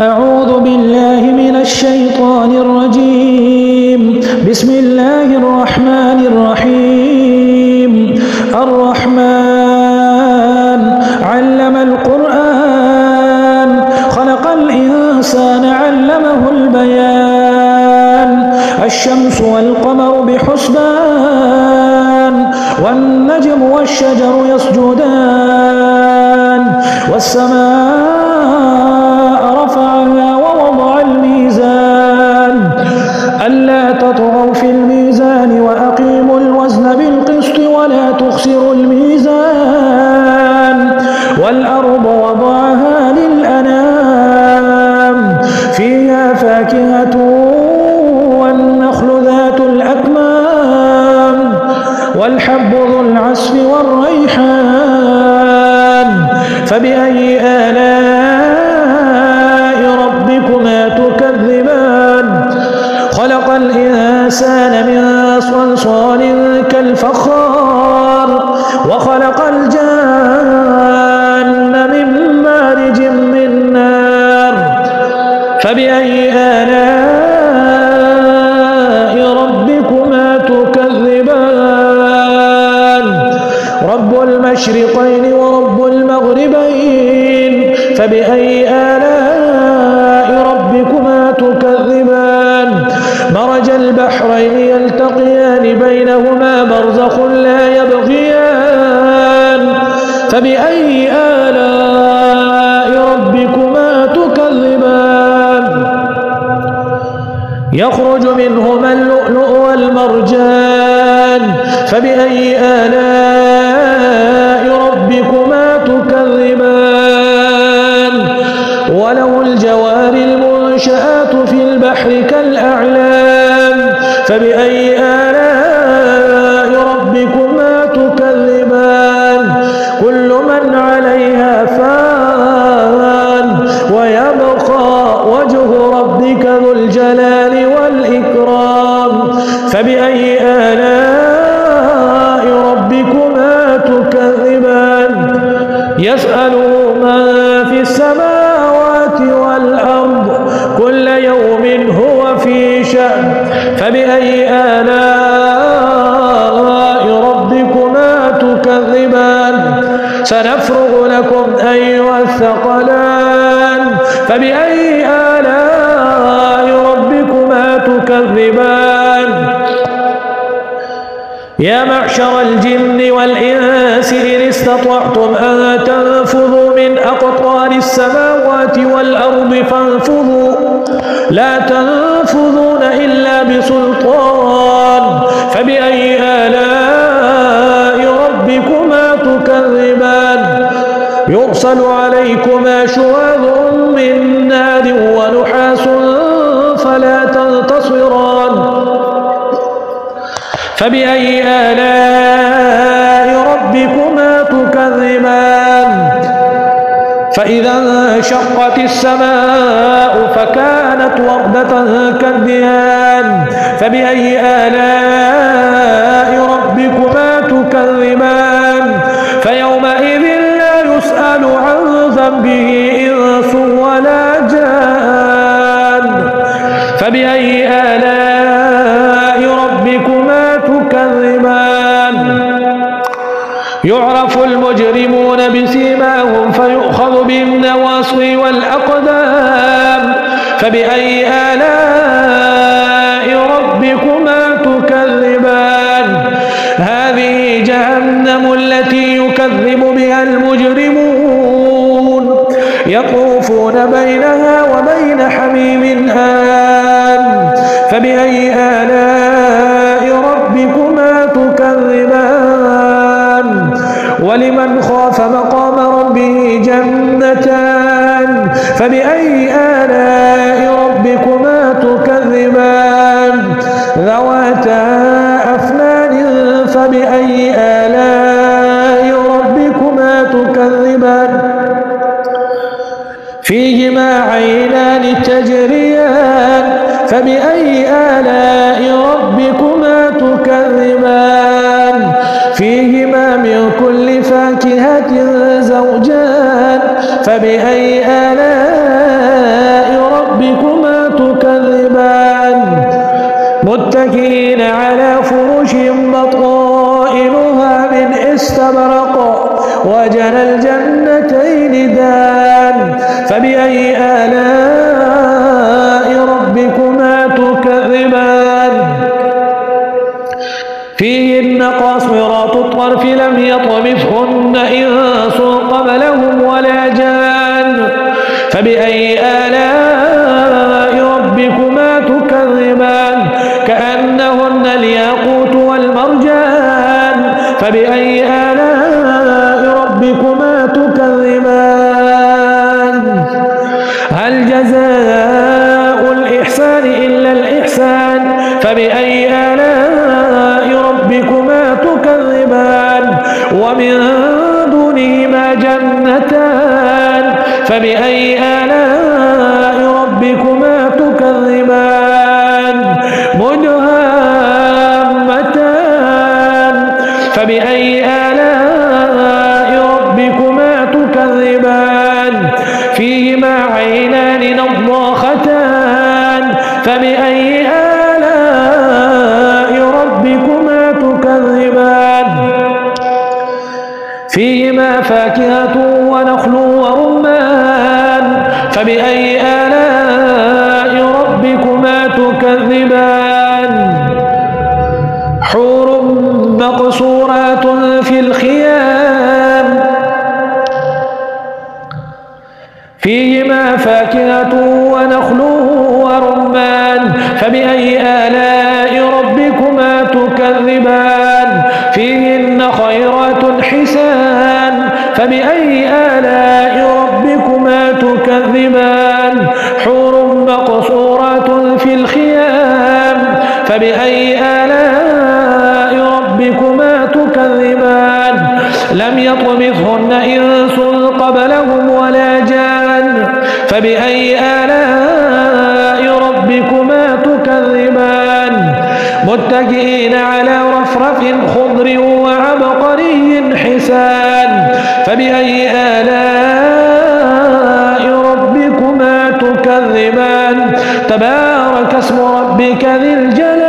أعوذ بالله من الشيطان الرجيم. بسم الله الرحمن الرحيم. الرحمن علم القرآن خلق الإنسان علمه البيان. الشمس والقمر بحسبان والنجم والشجر يسجدان والسماء رفعها ووضع الميزان ألا تطغوا في الميزان وأقيموا الوزن بالقسط ولا تخسروا الميزان والأرض وضعها للأنام فيها فاكهة والنخل ذات الأكمام والحب ذو العصف والريحان فبأي آلاء ربكما تكذبان. خلق الإنسان من صلصال كالفخار وخلق الجان من مارج من نار فبأي آلاء ربكما تكذبان. رب المشرقين ورب المغربين فبأي آلاء ربكما تكذبان. مرج البحرين يلتقيان بينهما برزخ لا يبغيان فبأي آلاء ربكما تكذبان. يخرج منهما اللؤلؤ والمرجان فبأي آلاء ربكما تكذبان. وله الجوار المنشآت في البحر كالأعلام فبأي آلاء ربكما تكذبان. كل من عليها فان ويبقى وجه ربك ذو الجلال والإكرام فبأي آلاء ربكما تكذبان. يسأله من في السماوات والأرض كل يوم هو في شأن فبأي آلاء ربكما تكذبان. سنفرغ لكم أيها الثقلان فبأي آلاء ربكما تكذبان. يا معشر الجن والإنس إن استطعتم أن تنفذوا من أقطار السماوات والأرض فانفذوا لا تنفذون إلا بسلطان فبأي آلاء ربكما تكذبان. يرسل عليكما شواظ من نار ونحاس فلا تنتصران فبأي آلاء ربكما تكذبان. فإذا انشقت السماء فكانت وردة كالدهان فبأي آلاء ربكما تكذبان. فيومئذ لا يسأل عن ذنبه إنس ولا جان فبأي آلاء ربكما تكذبان. يعرف المجرمون بسيماهم فيؤخذ بالنواصي والأقدام فبأي آلاء ربكما تكذبان. هذه جهنم التي يكذب بها المجرمون يطوفون بينها وبين حميم آن فبأي آلاء ربكما تكذبان. ولمن خاف مقام ربه جنتان فبأي آلاء ربكما تكذبان. ذواتا أفنان فبأي آلاء ربكما تكذبان. فيهما عينان تجريان فبأي آلاء ربكما تكذبان. فيهما من كل فاكهة زوجان فبأي آلاء متكئين على فرش بطائنها من استبرق وجنى الجنتين دان فبأي آلاء ربكما تكذبان فيهن قاصرات الطرف لم يطمثهن إنس قبلهم ولا جان فبأي آلاء ربكما تكذبان كأنهن الياقوت والمرجان فبأي آلاء ربكما تكذبان هل جزاء الإحسان إلا الإحسان فبأي آلاء ربكما تكذبان ومن دونهما جنتان فبأي آلاء ربكما تكذبان مدهامتان فبأي آلاء ربكما تكذبان فيهما عينان نضاختان فبأي آلاء ربكما تكذبان فيهما فاكهة ونخل ورمان فبأي آلاء ربكما تكذبان حور مقصورات في الخيام فيهما فاكهة ونخل ورمان فبأي آلاء ربكما تكذبان فيهن خيرات حسان فبأي آلاء ربكما تكذبان حور مقصورات في الخيام فبأي آلاء ربكما تكذبان لم يطمثهن إنس قبلهم ولا جان فبأي آلاء ربكما تكذبان متكئين على رفرف خضر وعبقري حسان فبأي آلاء ربكما تكذبان تبارك اسم ربك ذي الجلال